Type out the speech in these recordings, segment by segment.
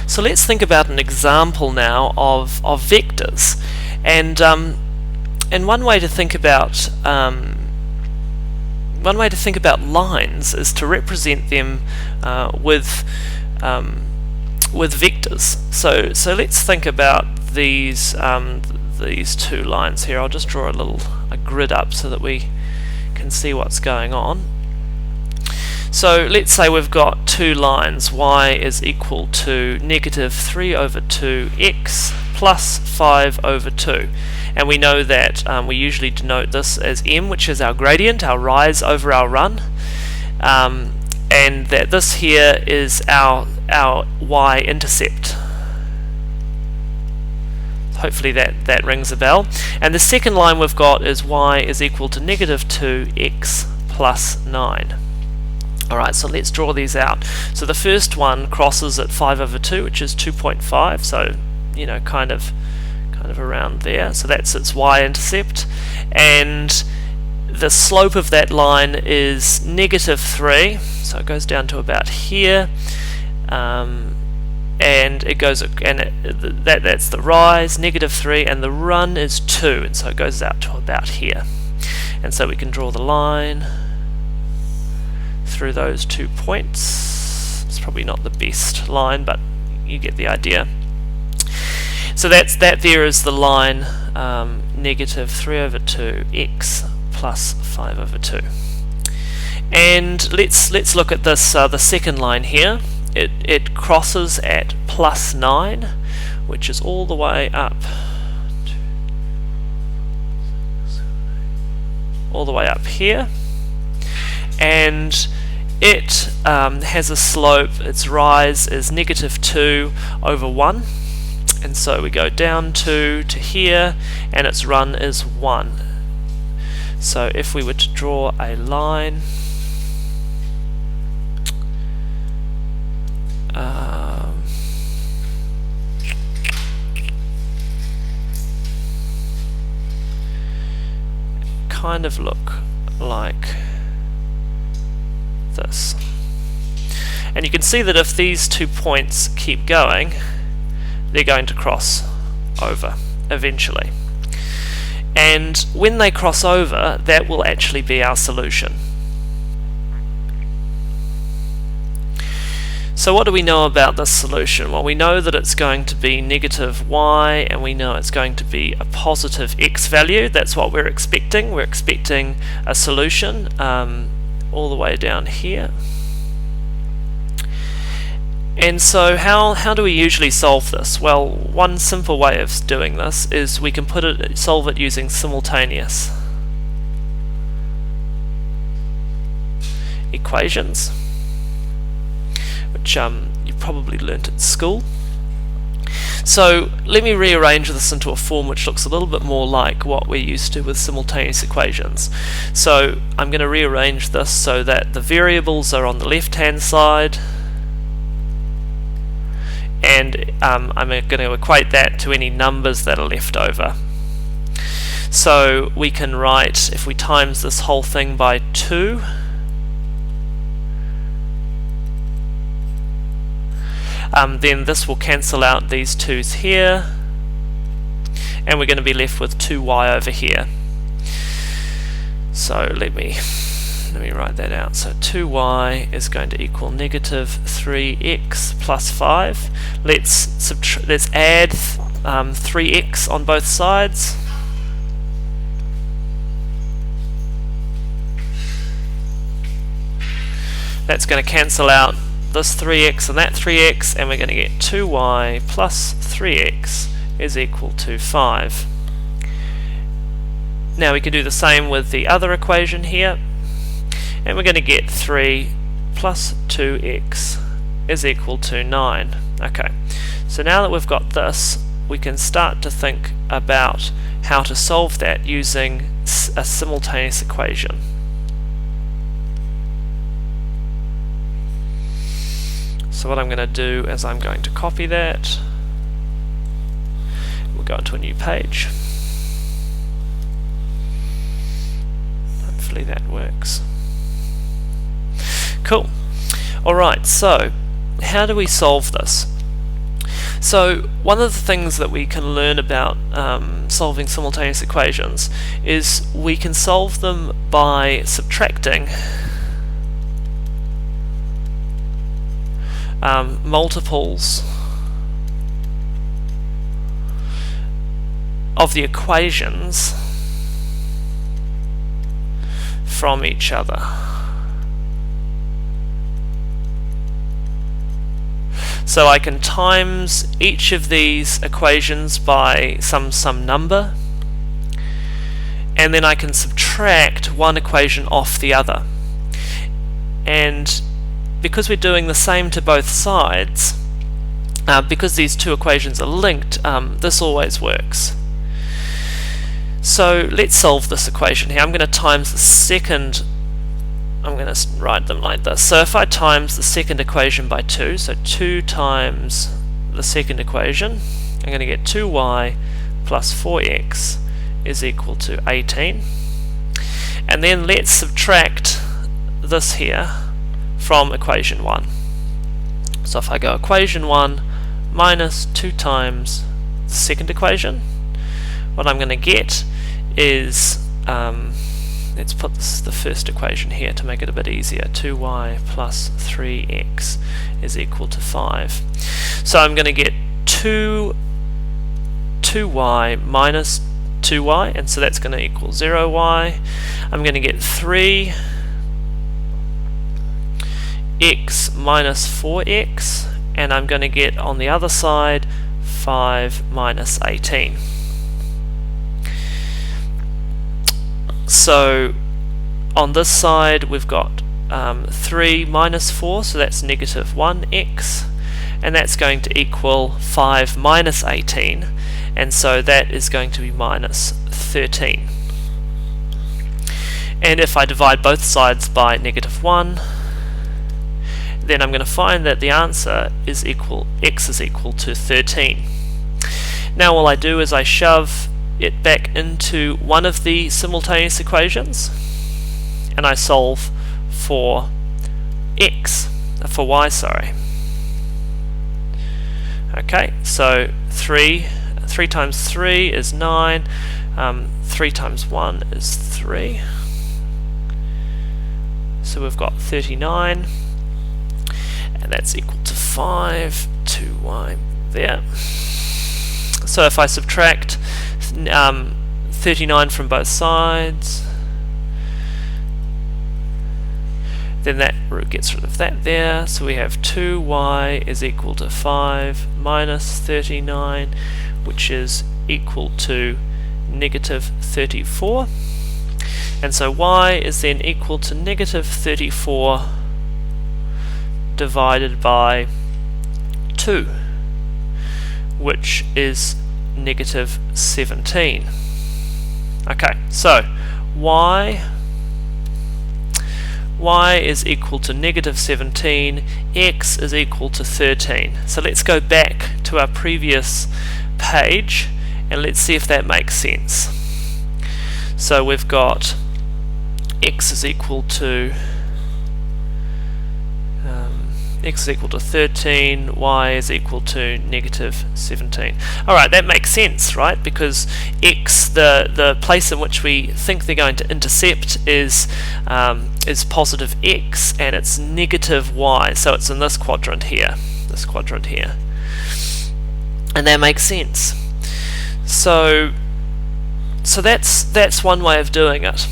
So let's think about an example now of vectors, and one way to think about lines is to represent them with vectors. So let's think about these two lines here. I'll just draw a grid up so that we can see what's going on. So let's say we've got two lines. Y is equal to negative 3 over 2x plus 5 over 2. And we know that we usually denote this as m, which is our gradient, our rise over our run. And that this here is our y-intercept. Hopefully that rings a bell. And the second line we've got is y is equal to negative 2x plus 9. Alright, so let's draw these out. So the first one crosses at 5 over 2, which is 2.5, so you know, kind of around there. So that's its y-intercept, and the slope of that line is negative 3, so it goes down to about here, and it goes, that's the rise, negative 3, and the run is 2, and so it goes out to about here. And so we can draw the line through those 2 points. It's probably not the best line, but you get the idea. So that there is the line negative 3 over 2x plus 5 over 2. And let's look at this the second line here. It crosses at plus 9, which is all the way up here, and it has a slope, its rise is negative 2 over 1, and so we go down to here, and its run is 1. So if we were to draw a line kind of look like this. And you can see that if these 2 points keep going, they're going to cross over eventually. And when they cross over, that will actually be our solution. So what do we know about this solution? Well, we know that it's going to be negative y, and we know it's going to be a positive x value. That's what we're expecting. We're expecting a solution all the way down here. And so how do we usually solve this? Well, one simple way of doing this is we can solve it using simultaneous equations, which you probably learnt at school. So let me rearrange this into a form which looks a little bit more like what we're used to with simultaneous equations. So I'm going to rearrange this so that the variables are on the left hand side, and I'm going to equate that to any numbers that are left over. So we can write, if we times this whole thing by 2, then this will cancel out these 2's here, and we're going to be left with 2y over here. So let me write that out. So 2y is going to equal negative 3x plus 5. Let's add 3x on both sides. That's going to cancel out this 3x and that 3x, and we're going to get 2y plus 3x is equal to 5. Now we can do the same with the other equation here, and we're going to get 3 plus 2x is equal to 9. Okay, so now that we've got this, we can start to think about how to solve that using a simultaneous equation. So what I'm going to do is I'm going to copy that. We'll go into a new page. Hopefully that works. Cool. Alright, so how do we solve this? So one of the things that we can learn about solving simultaneous equations is we can solve them by subtracting multiples of the equations from each other. So I can times each of these equations by some number, and then I can subtract one equation off the other. And because we're doing the same to both sides, because these two equations are linked, this always works. So let's solve this equation here. I'm going to times the second, I'm going to write them like this. So if I times the second equation by 2, so 2 times the second equation, I'm going to get 2y plus 4x is equal to 18. And then let's subtract this here from equation 1. So if I go equation 1 minus 2 times the second equation, what I'm going to get is, let's put the first equation here to make it a bit easier. 2y plus 3x is equal to 5. So I'm going to get 2y minus 2y, and so that's going to equal 0y. I'm going to get 3x minus 4x, and I'm going to get on the other side 5 minus 18. So on this side we've got 3 minus 4, so that's negative 1x, and that's going to equal 5 minus 18, and so that is going to be minus 13. And if I divide both sides by negative 1, then I'm going to find that the answer is x is equal to 13. Now all I do is I shove it back into one of the simultaneous equations, and I solve for y, sorry. Okay, so 3 times 3 is 9, 3 times 1 is 3, so we've got 39, and that's equal to 5, 2y there. So if I subtract 39 from both sides, then that gets rid of that there, so we have 2y is equal to 5 minus 39, which is equal to negative 34, and so y is then equal to negative 34 divided by 2, which is negative 17. Okay, so y is equal to negative 17, x is equal to 13. So let's go back to our previous page and let's see if that makes sense. So we've got x is equal to 13, y is equal to negative 17. Alright, that makes sense, right? Because x, the place in which we think they're going to intercept is positive x, and it's negative y, so it's in this quadrant here. And that makes sense. So that's one way of doing it.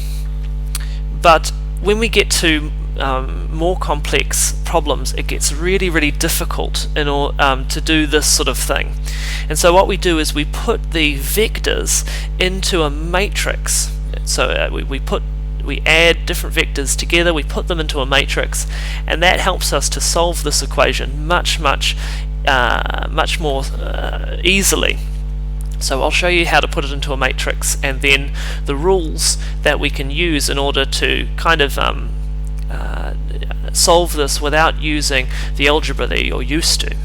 But when we get to more complex problems, it gets really difficult to do this sort of thing. And so what we do is we put the vectors into a matrix. So we add different vectors together, we put them into a matrix, and that helps us to solve this equation much more easily. So I'll show you how to put it into a matrix, and then the rules that we can use in order to kind of solve this without using the algebra that you're used to.